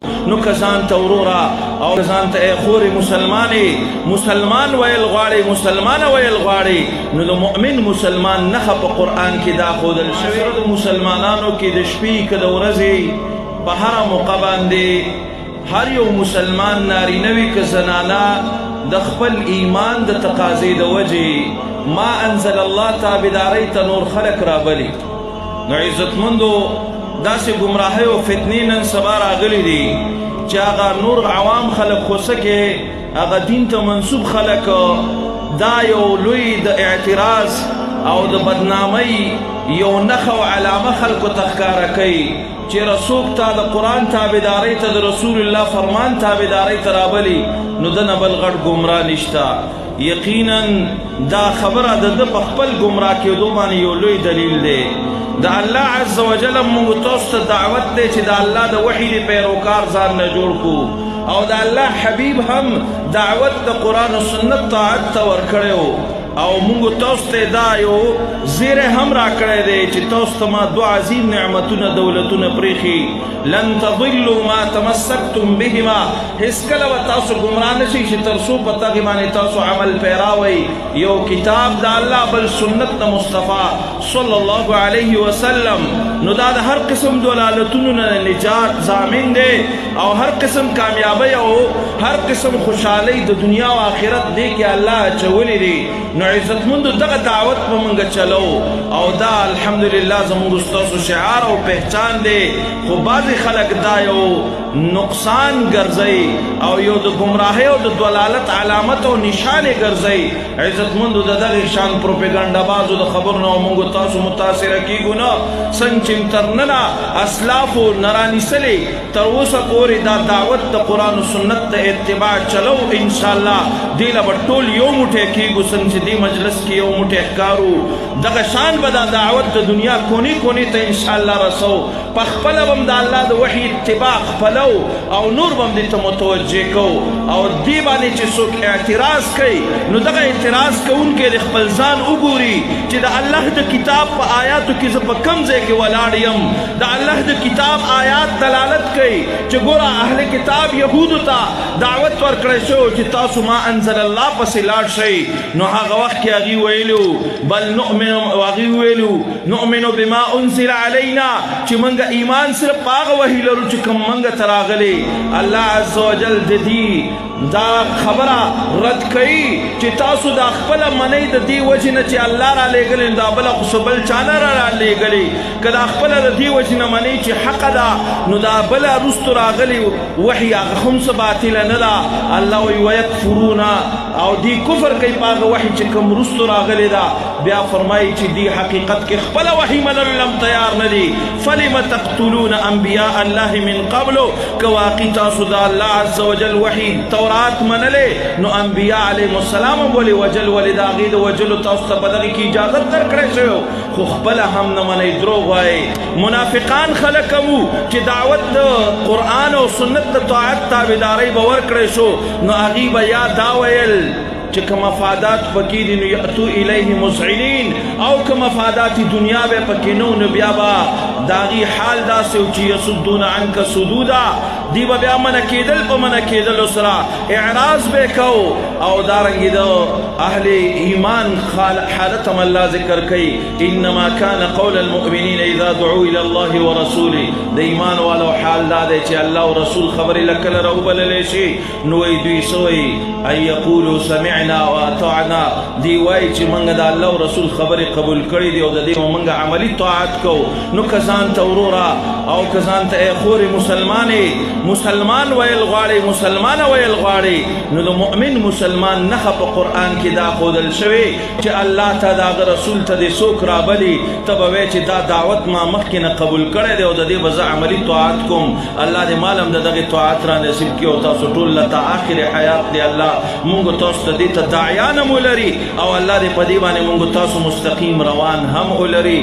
نو کزان ته ورورا او کزان ته خور مسلمان ویل غواړي مسلمان ویل غواړي نو د مؤمن مسلمان نه په قرآن کې دا خودل شوی د مسلمانانو کې د شپې کې د ورځې په هر موقع باندې هر یو مسلمان نارینه وي که زنانه د خپل ایمان د تقاضې د وجې ما انزل الله تابعدارۍ ته نور خلق رابلي نو عزتمندو داسې ګمراهۍ او فتنې نن سبا راغلي دي چې هغه نور عوام خلک خو څه کې هغه دین ته منسوب خلک دا یو لوی د اعتراض او د بدنامۍ یو نښه او علامه خلکو ته ښکاره کوي چې رسول ته د قرآن تابعدارۍ ته د رسول الله فرمان تابعدارۍ ته رابلي نو دنه بل غټ ګمراه نشته. یقینا دا خبره د ده په خپل ګمراه کېدو باندې یو لوی دلیل دی. د الله عز وجل موږ تاسو ته دعوت دی چې د الله د وحي د پیروکار ځان نه جوړ کړو او د الله حبیب هم دعوت د قرآن و سنت طاعت ته ورکړی او موږ تاسو ته دا یو زیری هم راکړی دی چې تاسو ته ما دوه عظیم نعمتونه دولتونه پرېښي لن تضلوا ما تمسکتم بهما هېڅکله به تاسو ګمراه نه شئ چې تر څو په تغې باندې تاسو عمل پیراوئ یو کتاب د الله بل سنت د مصطفی صلی الله علیه وسلم نو دا د هر قسم دلالتونو نه نجات ضامن دی او هر قسم کامیابی او هر قسم خوشحالی د دنیا او آخرت دی کې الله اچولی دی. نو عزتمندو دغه دعوت به موږ چلو او دا الحمدلله زموږ ستاسو شعار او پہچان دی خو بعضې خلک دا یو نقصان ګرځوي او یو د ګمراهۍ او د دلالت علامت او نشانې ګرځوي. عزتمندو د دغې شان پروپیګنډا بازو د خبرو نه موږ تاسو متاثره کیږو نه څنګه چې تر ننه اسلافو نه رانیسلې تر اوسه پورې دا دعوت د قرآن و سنت د اتباع چلو انشاءالله دې له به ټول یو موټی کیږو څنګه چې دې مجلس کې یو موټی ښکارو دغه شان به دا دعوت د دنیا کونې کونې ته انشاءالله رسو په خپله به هم د الله د وحي اتباع خپلو او نور به هم دې ته متوجه کوو او دې باندې چې څوک اعتراض کوي نو دغه اعتراض کوونکی د خپل ځان وګوري چې د الله د کتاب په آیاتو کې زه په کوم ځای کې ولاړ یم. د الله د کتاب آیات دلالت کوي چې ګوره اهل کتاب یهودو ته دعوت ورکړی شو چې تاسو ما انزل الله پسې لاړ شئ نو هغه وخت کې هغوی ویلو بل هغوی ویلو نؤمنو بما انزل علینا چې موږ ایمان صرف په هغه وحي لرو چې کوم موږ ته راغلی. الله عز وجل د دې دا خبره رد کوي چې تاسو دا خپله منئ د دې وجې نه چې الله را لېږلی دا بله خو څه بل چا نه را لېږلی که دا خپله د دې وجې نه منئ چې حقه ده نو دا بله وروستو راغلی وحي هغه هم څه باطله نه ده. الله وایي ویکفرون او دی کفر کوي په هغه وحي چې کوم وروستو راغلی ده بیا فرمایي چې دی حقیقت کې خپله وحي منلو لم تیار نه دي. فلم تقتلون انبیاء الله من قبلو که واقعي تاسو د الله عز وجل وحي تورات منلې نو انبیاء علیهم السلام هم ولې وجل ولې د هغې د وجلو تاسو ته په دغې کې اجازت درکړی شوی خو خپله هم نه منئ دروغ وایي. منافقان خلک هم وو چې دعوت د قرآن او سنت د طاعت تابعدارۍ به ورکړی شو نو هغوی به یا دا ویل چې که مفادات پکې دي نو یأتو الیه مسعنین او که مفادات دنیا به پکې نو نو بیا به د هغې حال داسې و چې یصدون عنک صدودا دی به بیا منع کېدل په منع کېدلو سره اعراض به کو او دارنګې د اهل ایمان حالت هم الله ذکر کوي انما کان قول المؤمنین اذا دعوا الى الله ورسوله د ایمان والو حال دا دی چې الله او رسول خبرې له کله راوبللی شي نو وایي دوی څه وایي ان یقولوا سمعنا واطعنا دی وایي چې موږ د الله او رسول خبرې قبول کړي دي او د دې موږ عملي طاعت کوو. نو که ځان ته ورورا او که ځان ته خورې مسلمان ویل غواړي مسلمان ویل غواړي نو د مؤمن مسلمان نښه په قرآن کې دا ښودل شوې چې الله ته د هغه رسول ته دې څوک رابلي ته به وایې چې دا دعوت ما مخکې نه قبول کړی دی او د دې به زه عملي طاعت کوم. الله دې مال هم د دغې طاعت را نصیب کړي او تاسو ټول له ته آخر حیات دی الله موږ تاسو ته دې ته داعیان هم ولري او الله دې په دې باندې موږ تاسو مستقیم روان هم ولري.